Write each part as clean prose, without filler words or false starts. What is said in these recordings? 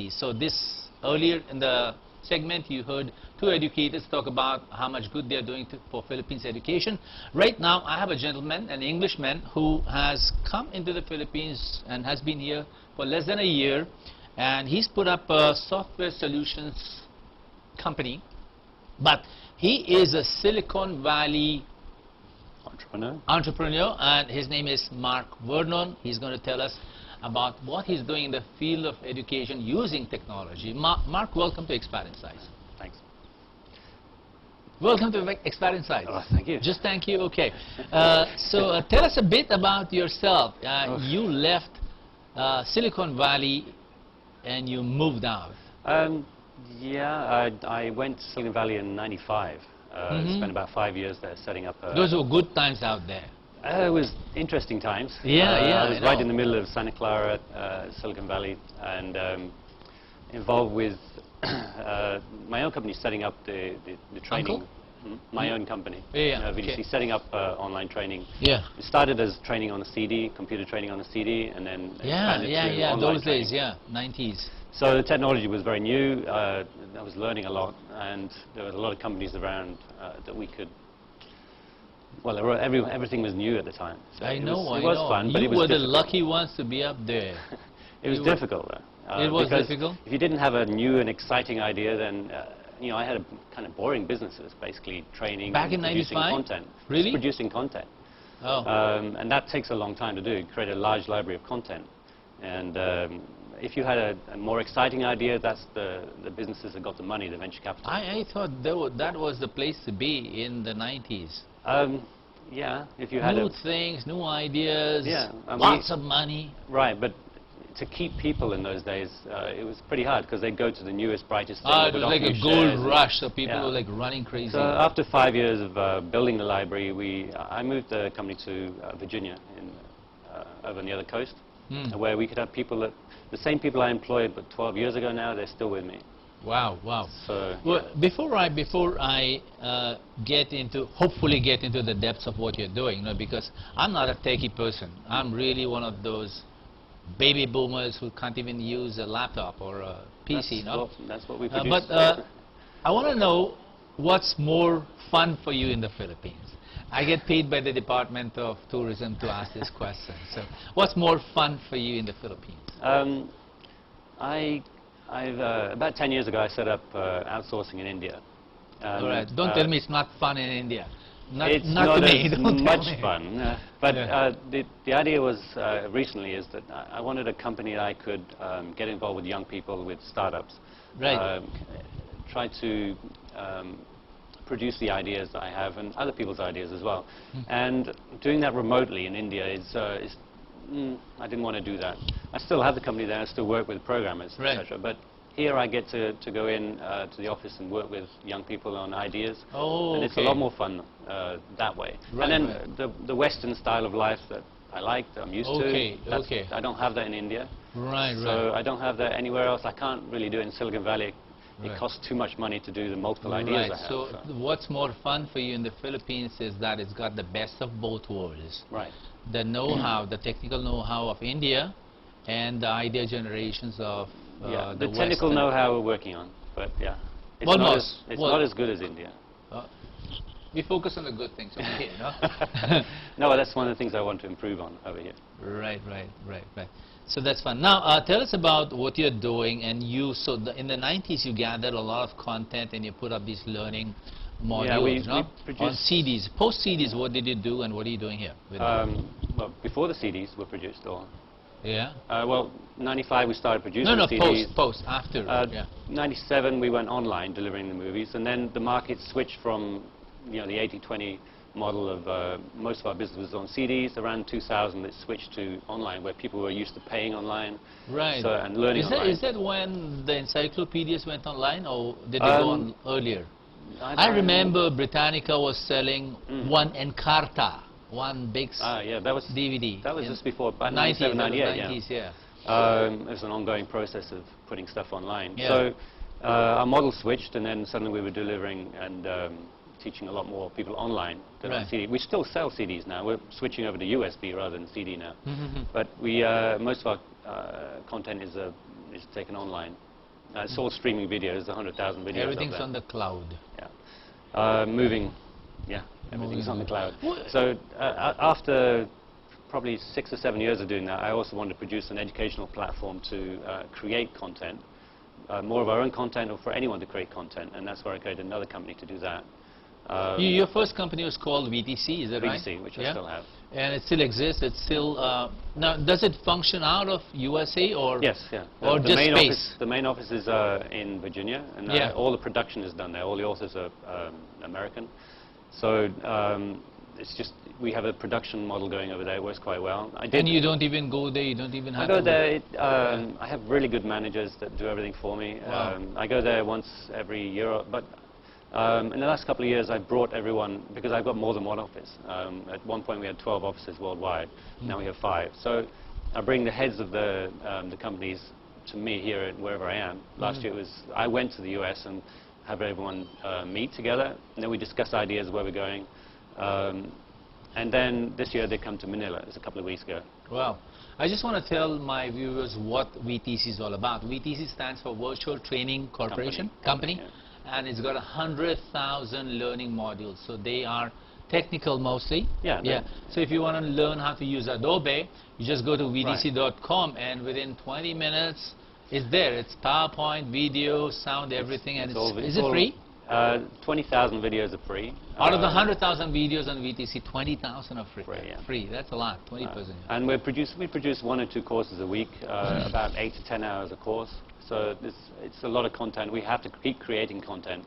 Philippines. So this earlier in the segment you heard two educators talk about how much good they're doing for Philippines education. Right now I have a gentleman, an Englishman, who has come into the Philippines and has been here for less than a year, and he's put up a software solutions company, but he is a Silicon Valley entrepreneur, and his name is Vernon. He's going to tell us about what he's doing in the field of education using technology. Mark, welcome to Expat Insights. Thanks. Welcome to Expat Insights. Oh, thank you. Just thank you. Okay. So tell us a bit about yourself. You left Silicon Valley and you moved out. Yeah, I went to Silicon Valley in '95. Spent about 5 years there setting up. Those were good times out there. It was interesting times. Yeah, I was right in the middle of Santa Clara, Silicon Valley, and involved with my own company setting up the training. My own company. Yeah, VDC, okay. setting up online training. Yeah. It started as training on a CD, computer training on a CD, and then expanded to online those training. days, yeah, 90s. So the technology was very new. I was learning a lot, and there were a lot of companies around that we could. Well, everything was new at the time. So I know. It was fun, but it was You were the difficult. lucky ones to be up there. It was difficult, though. It was because difficult? if you didn't have a new and exciting idea, then you know, I had a kind of boring businesses, basically training, Back in producing 95? content. Really? Just producing content. Oh. And that takes a long time to do. Create a large library of content, and if you had a more exciting idea, that's the businesses that got the money, the venture capital. I thought that was the place to be in the 90s. Yeah, if you had new things, new ideas, yeah, lots of money. Right, but to keep people in those days, it was pretty hard because they'd go to the newest, brightest thing. It was like a gold rush, so people were like running crazy. So after 5 years of building the library, I moved the company to Virginia, over on the other coast, where we could have people that, the same people I employed but 12 years ago now, they're still with me. Wow, wow. So, well, before I hopefully get into the depths of what you're doing, you know, because I'm not a techie person. I'm really one of those baby boomers who can't even use a laptop or a PC, that's what we produce. But I want to know what's more fun for you in the Philippines. I get paid by the Department of Tourism to ask this question. So what's more fun for you in the Philippines? About 10 years ago, I set up outsourcing in India. All right. Don't tell me it's not fun in India. It's not to me. as much fun. But the idea was recently is that I wanted a company that I could get involved with young people, with startups. Right. Try to produce the ideas that I have and other people's ideas as well. And doing that remotely in India I didn't want to do that. I still have the company there, I still work with programmers, etc. But here I get to go in to the office and work with young people on ideas. Oh, and it's a lot more fun that way. Right, and then the Western style of life that I like, that I'm used to. I don't have that in India. Right, so I don't have that anywhere else. I can't really do it in Silicon Valley. It costs too much money to do the multiple ideas I have. So what's more fun for you in the Philippines is that it's got the best of both worlds. Right. The know-how, the technical know-how of India, and the idea generations of the technical know-how we're working on. But yeah, it's not as good as India. We focus on the good things over here, no? No, that's one of the things I want to improve on over here. Right. So that's fun. Now, tell us about what you're doing. And in the 90s, you gathered a lot of content and you put up these learning modules, we produced on CDs. Post CDs, what did you do and what are you doing here? Well, before the CDs were produced, or yeah. Well, 95 we started producing CDs. Post, after. 97 we went online delivering the movies, and then the market switched from the 80-20 model of most of our business was on CDs. Around 2000 it switched to online, where people were used to paying online. Right. And learning online. Is that when the encyclopedias went online, or did they go on earlier? I remember Britannica was selling one Encarta, one big that was DVD. That was just before, about 97, 98, 90s, yeah. It was an ongoing process of putting stuff online. Yeah. So our model switched, and then suddenly we were delivering and teaching a lot more people online than on CD. We still sell CDs now. We're switching over to USB rather than CD now. But most of our content is taken online. It's all streaming videos, 100,000 videos. Everything's of that. on the cloud. Moving, everything's on the cloud. So after probably 6 or 7 years of doing that, I also wanted to produce an educational platform to create content, more of our own content, or for anyone to create content, and that's where I created another company to do that. Your first company was called VTC, is that right? VTC, which I still have. And it still exists. It's still now. Does it function out of USA or? Yes, yeah. Or the just main space? office, the main office is in Virginia, and all the production is done there. All the authors are American, so it's just we have a production model going over there. It works quite well. And you don't even go there. You don't even have. I go there. I have really good managers that do everything for me. Wow. I go there once every year, but. In the last couple of years, I brought everyone, because I've got more than one office. At one point, we had 12 offices worldwide. Now we have 5. So I bring the heads of the companies to me here, wherever I am. Last year, I went to the US and have everyone meet together, and then we discuss ideas where we're going. And then this year, they come to Manila. It was a couple of weeks ago. Wow. I just want to tell my viewers what VTC is all about. VTC stands for Virtual Training Corporation Company. Yeah. And it's got 100,000 learning modules. So they are technical mostly. Yeah. So if you want to learn how to use Adobe, you just go to vtc.com, and within 20 minutes, it's there. It's PowerPoint, video, sound, everything. And is it free? 20,000 videos are free. Out of the 100,000 videos on VTC, 20,000 are free. Yeah. Free. That's a lot. 20%. And we produce 1 or 2 courses a week, about 8 to 10 hours a course. So it's a lot of content. We have to keep creating content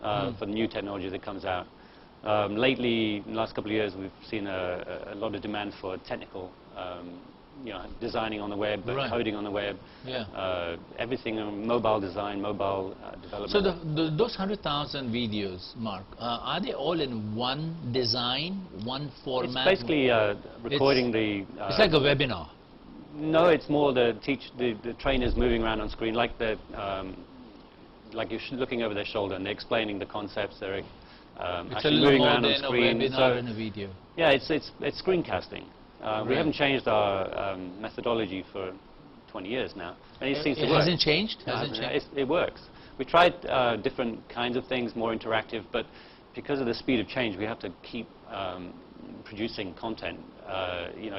for the new technology that comes out. Lately, in the last couple of years, we've seen a lot of demand for technical, designing on the web, coding on the web, everything, mobile design, mobile development. So those 100,000 videos, Mark, are they all in one design, one format? It's basically recording it's like a webinar. No, it's more the trainers moving around on screen, like you're looking over their shoulder and they're explaining the concepts. They're actually moving around on screen. It's a webinar and a video. Yeah, it's screencasting. We haven't changed our methodology for 20 years now, and it seems to work. Hasn't changed? It works. We tried different kinds of things, more interactive, but because of the speed of change, we have to keep producing content.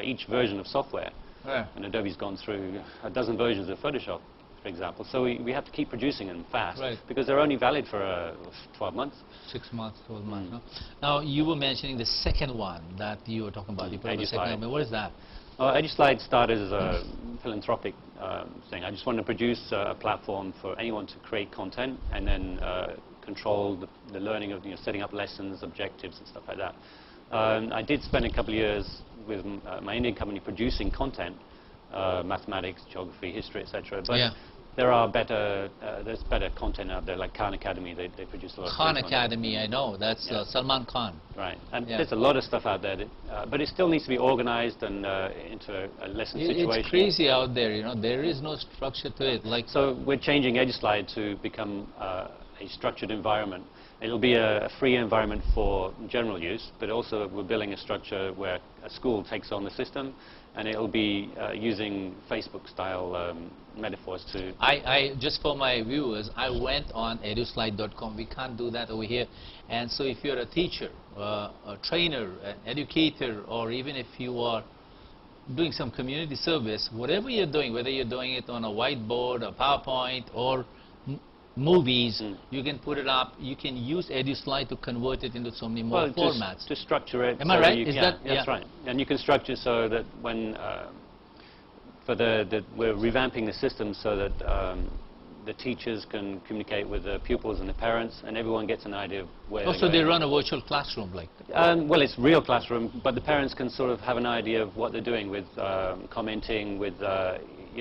Each version of software. And Adobe's gone through a dozen versions of Photoshop, for example. So we have to keep producing them fast, because they're only valid for 12 months. 6 months, 12 months. No? Now, you were mentioning the second one that you were talking about. What is that? EduSlide started as a philanthropic thing. I just wanted to produce a platform for anyone to create content and then control the learning of setting up lessons, objectives, and stuff like that. I did spend a couple of years with my Indian company producing content, mathematics, geography, history, etc. But there's better content out there, like Khan Academy. They produce a lot of Khan Academy, I know. That's Salman Khan. Right. And there's a lot of stuff out there, but it still needs to be organized and into a lesson situation. It's crazy out there, There is no structure to it. So we're changing EduSlide to become a structured environment. It'll be a free environment for general use, but also we're building a structure where a school takes on the system, and it'll be using Facebook-style metaphors to... just for my viewers, I went on eduslide.com. We can't do that over here. And so if you're a teacher, a trainer, an educator, or even if you are doing some community service, whatever you're doing, whether you're doing it on a whiteboard, a PowerPoint, or movies, you can put it up. You can use EduSlide to convert it into so many more formats. To structure it. Am I right? That's right. And you can structure so that when we're revamping the system so that the teachers can communicate with the pupils and the parents, and everyone gets an idea of where. So they run a virtual classroom, like. Well, it's real classroom, but the parents can sort of have an idea of what they're doing with commenting, with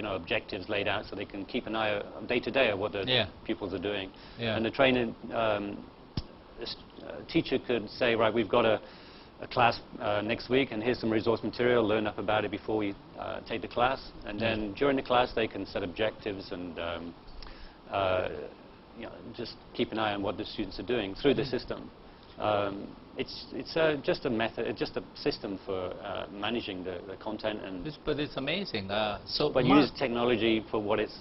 objectives laid out, so they can keep an eye day to day of what the pupils are doing. And the trainer, teacher could say, right, we've got a class next week, and here's some resource material, learn up about it before we take the class, and then during the class they can set objectives and just keep an eye on what the students are doing through the system. It's just a method, just a system for managing the content. But it's amazing. But use technology for what it's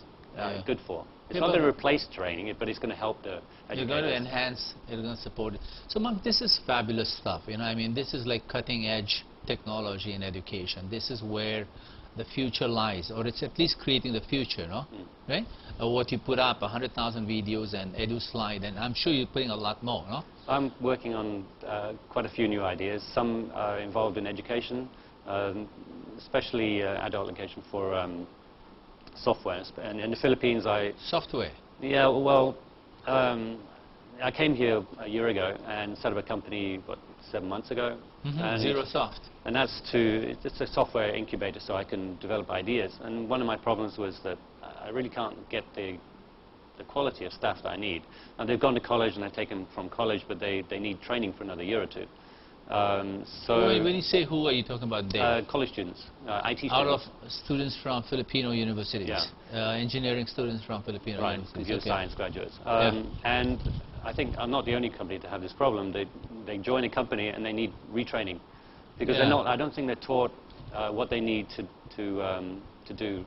good for. It's Yeah, not but going to replace training, but it's going to help the you're going to educators. enhance, you're going to support it. So, Mark, this is fabulous stuff. You know, I mean, this is like cutting-edge technology in education. This is where the future lies, or it's at least creating the future, no? Right? What you put up, 100,000 videos and EduSlide, and I'm sure you're putting a lot more, no? I'm working on quite a few new ideas. Some are involved in education, especially adult education for software. And in the Philippines, Software. yeah, well, I came here a year ago and set up a company, what, 7 months ago. And Zero Soft. And it's a software incubator, so I can develop ideas. And one of my problems was that I really can't get the quality of staff that I need. And they've gone to college and I've taken from college, but they need training for another year or two. So When you say who, are you talking about they? college students, IT students. Out of students from Filipino universities, Yeah. Engineering students from Filipino Right, universities. computer Okay. science graduates. Yeah. And I think I'm not the only company to have this problem. They join a company and they need retraining because Yeah. I don't think they're taught what they need to do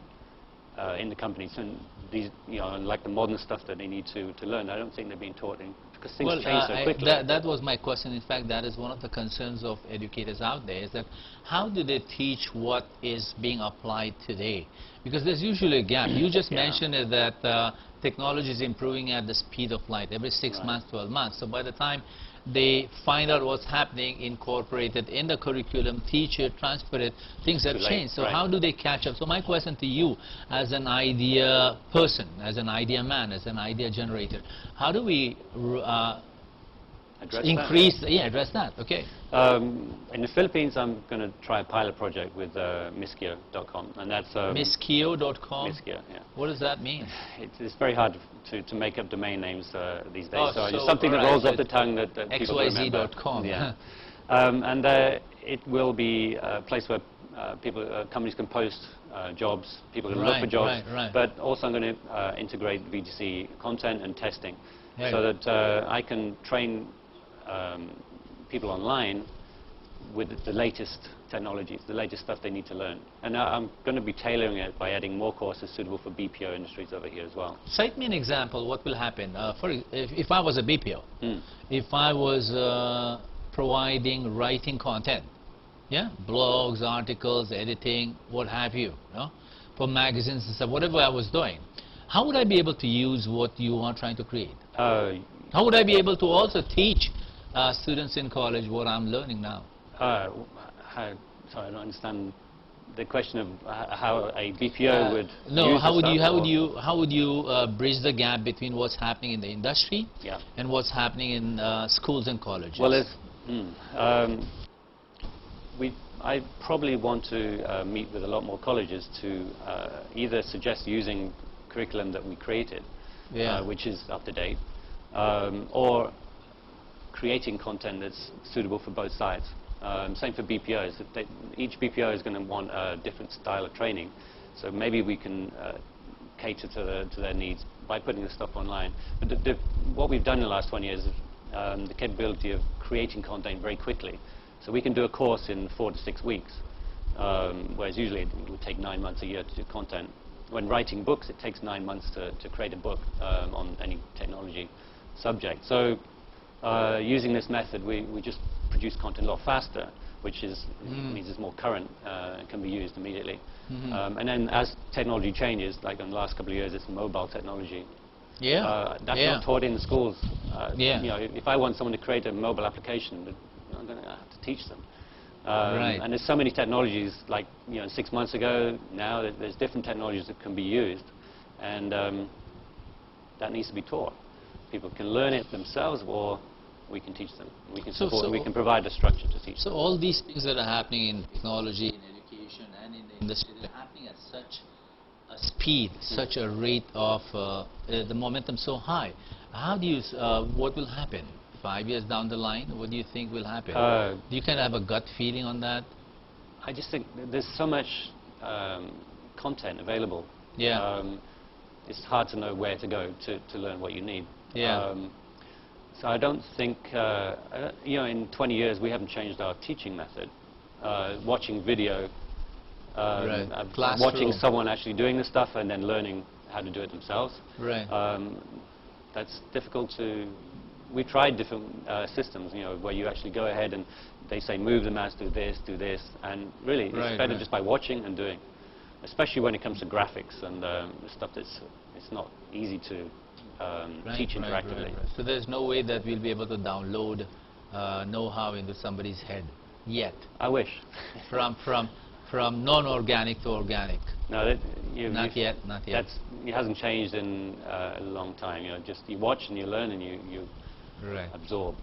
in the companies. And these, like the modern stuff that they need to learn, I don't think they're being taught because things change so quickly. That was my question. In fact, that is one of the concerns of educators out there, is that how do they teach what is being applied today? Because there's usually a gap. You just mentioned it that technology is improving at the speed of light, every 6 months, 12 months. So by the time they find out what's happening, incorporate it in the curriculum, teach it, transfer it, things have changed. So how do they catch up? So my question to you, as an idea person, as an idea man, as an idea generator, how do we address that? Okay. In the Philippines, I'm going to try a pilot project with Miskio.com, and that's Miskio.com. Miskio, yeah. What does that mean? It's very hard to make up domain names these days. Oh, so it's something that rolls off the tongue that people remember. XYZ.com. Yeah. And it will be a place where companies can post jobs, people can look for jobs, but also I'm going to integrate VGC content and testing, so that I can train people online with the latest technologies, the latest stuff they need to learn. And I'm going to be tailoring it by adding more courses suitable for BPO industries over here as well. Cite me an example. What will happen? If I was a BPO, if I was providing writing content, blogs, articles, editing, what have you, for magazines and stuff, whatever I was doing, how would I be able to use what you are trying to create? How would I be able to also teach students in college what I'm learning now? Sorry, I don't understand the question of how a BPO would No, use how would you bridge the gap between what's happening in the industry and what's happening in schools and colleges? Well, I probably want to meet with a lot more colleges to either suggest using curriculum that we created, which is up to date, or creating content that's suitable for both sides. Same for BPOs. Each BPO is going to want a different style of training, so maybe we can cater to their needs by putting the stuff online. But what we've done in the last 20 years is the capability of creating content very quickly. So we can do a course in 4 to 6 weeks, whereas usually it would take 9 months a year to do content. When writing books, it takes 9 months to create a book on any technology subject. So using this method, we just produce content a lot faster, which means it's more current and can be used immediately. And then as technology changes, like in the last couple of years, it's mobile technology. That's not taught in the schools. If I want someone to create a mobile application, I'm going to have to teach them. And there's so many technologies, like 6 months ago, now there's different technologies that can be used, and that needs to be taught. People can learn it themselves, or we can teach them. We can support. We can provide a structure to teach. So them. all these things that are happening in technology, in education, and in the industry, they're happening at such a speed, such a rate of the momentum so high. How do you? What will happen 5 years down the line? What do you think will happen? Do you kind of have a gut feeling on that? I just think there's so much content available. It's hard to know where to go to learn what you need. So I don't think, in 20 years we haven't changed our teaching method. Watching video, watching someone actually doing the stuff and then learning how to do it themselves. Right. That's difficult to. We tried different systems, where you actually go ahead and they say move the mouse, do this, and really it's better just by watching and doing, especially when it comes to graphics and stuff that's it's not easy to teach interactively. Right. So there's no way that we'll be able to download know-how into somebody's head yet. I wish. From non-organic to organic. No, not yet. It hasn't changed in a long time. Just you watch and you learn and you absorb.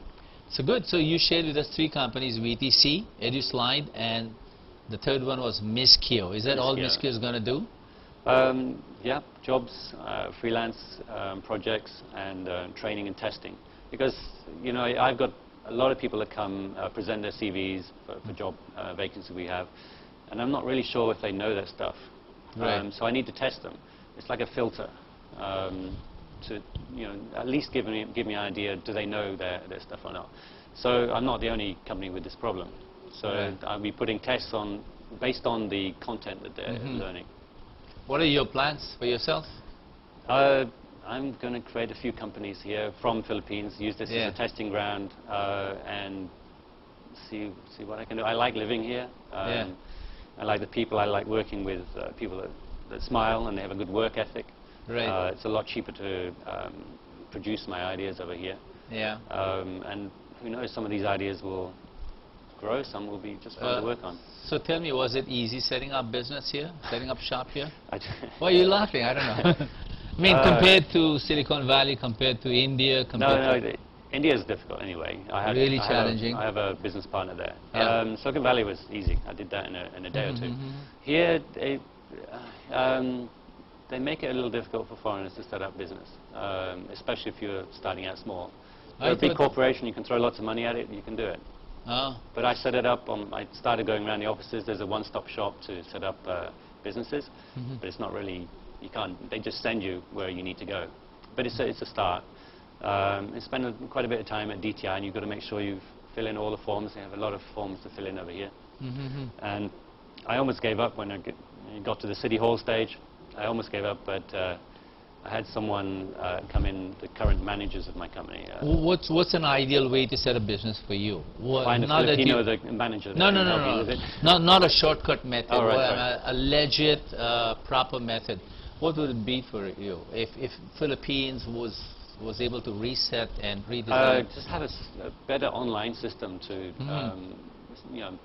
So good. So you shared with us 3 companies: VTC, EduSlide, and the third one was Miskio. Is that all Miskio is going to do? Yeah, jobs, freelance projects, and training and testing. Because I've got a lot of people that come present their CVs for job vacancies we have, and I'm not really sure if they know their stuff. Right. So I need to test them. It's like a filter to at least give me an idea, do they know their stuff or not. So I'm not the only company with this problem. So I'll be putting tests on based on the content that they're learning. What are your plans for yourself? I'm going to create a few companies here from Philippines, use this as a testing ground, and see what I can do. I like living here. I like the people. I like working with people that smile and they have a good work ethic. Right. It's a lot cheaper to produce my ideas over here. Yeah. And who knows, some of these ideas will grow, some will be just fun to work on. So tell me, was it easy setting up business here, setting up shop here? Why are you laughing? I don't know. I mean, compared to Silicon Valley, compared to India, No, India is difficult anyway. Really challenging. I have a business partner there. Yeah. Silicon Valley was easy. I did that in a day or two. Here, they make it a little difficult for foreigners to set up business, especially if you're starting out small. You're a big corporation, you can throw lots of money at it, you can do it. But I set it up, I started going around the offices. There's a one-stop shop to set up businesses, but it's not really, you can't, they just send you where you need to go. But it's a start. I spend quite a bit of time at DTI, and you've got to make sure you fill in all the forms. They have a lot of forms to fill in over here. And I almost gave up when I got to the City Hall stage. I almost gave up, but I had someone come in, the current managers of my company. What's an ideal way to set a business for you? Find a Filipino manager. No. Not a shortcut method. Oh, right. A legit, proper method. What would it be for you if Philippines was able to reset and redesign? Just have a better online system to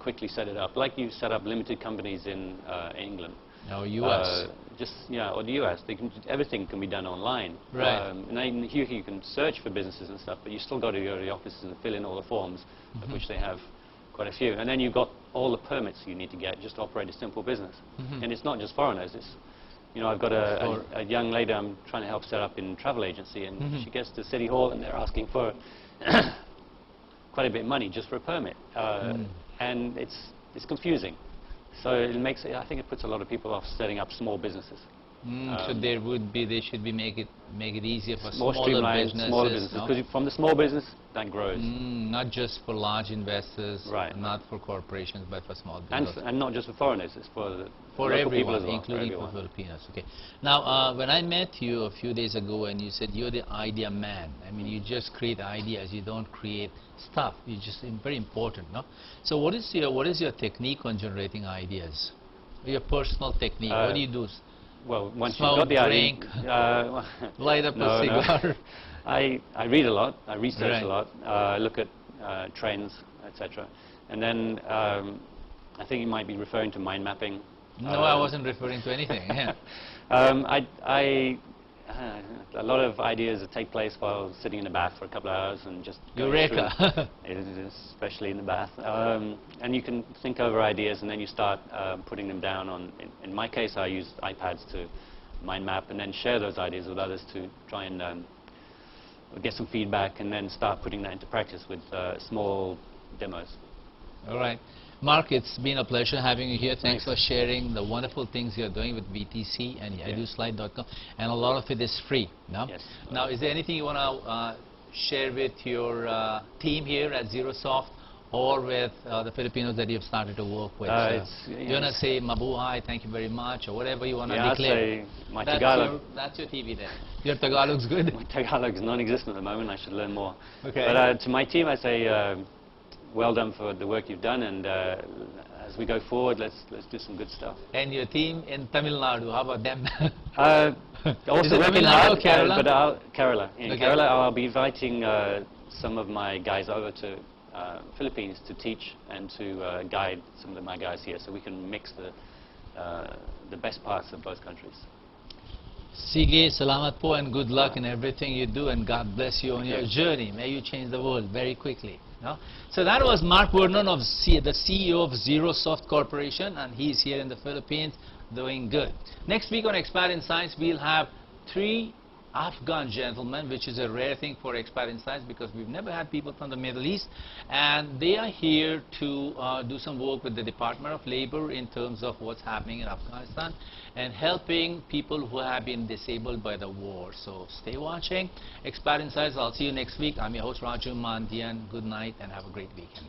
quickly set it up, like you set up limited companies in England. No, U.S. Or the U.S. Everything can be done online. Right. And then here you can search for businesses and stuff, but you still got to go to the offices and fill in all the forms, of which they have quite a few. And then you've got all the permits you need to get just to operate a simple business. And it's not just foreigners. It's, I've got a young lady I'm trying to help set up in travel agency, and she gets to City Hall and they're asking for quite a bit of money just for a permit. And it's confusing. So it makes I think it puts a lot of people off setting up small businesses. So they should be make it easier for more smaller businesses. Because from the small business that grows. Not just for large investors, right. Not for corporations, but for small businesses. And not just for foreigners, it's for everyone, people as well, including for Filipinos. Okay. Now, when I met you a few days ago, and you said you're the idea man. I mean, you just create ideas. You don't create stuff. You just very important, no? So what is your technique on generating ideas? Your personal technique. What do you do? Well, once Smoke, you've got the drink, idea, light up a cigar. No. I read a lot. I research a lot. I look at trends, etc. And then I think you might be referring to mind mapping. No, I wasn't referring to anything. Yeah. A lot of ideas that take place while sitting in the bath for a couple of hours and just Eureka! Especially in the bath. And you can think over ideas and then you start putting them down on, in my case I use iPads to mind map and then share those ideas with others to try and get some feedback and then start putting that into practice with small demos. All right. Mark, it's been a pleasure having you here. Thanks for sharing the wonderful things you're doing with VTC and eduslide.com, and a lot of it is free. No? Yes. Now, is there anything you want to share with your team here at ZeroSoft or with the Filipinos that you've started to work with? Do you want to say mabuhay, thank you very much, or whatever you want to declare? I'd say my Tagalog. That's your TV then. Your Tagalog's good? My Tagalog is non-existent at the moment. I should learn more. Okay. But to my team, I say, well done for the work you've done, and as we go forward, let's do some good stuff. And your team in Tamil Nadu, how about them? Also Tamil working Nadu or hard, Kerala? but Kerala. In Okay. Kerala, I'll be inviting some of my guys over to Philippines to teach and to guide some of my guys here, so we can mix the best parts of both countries. Sige, salamat po, and good luck in everything you do, and God bless you on your journey. May you change the world very quickly. No? So that was Mark Vernon, of the CEO of ZeroSoft Corporation, and he's here in the Philippines doing good. Next week on Expat in Science, we'll have 3 Afghan gentlemen, which is a rare thing for Expat in Science because we've never had people from the Middle East, and they are here to do some work with the Department of Labor in terms of what's happening in Afghanistan and helping people who have been disabled by the war. So stay watching Expat in Science. I'll see you next week. I'm your host Raju Mandhyan. Good night and have a great weekend.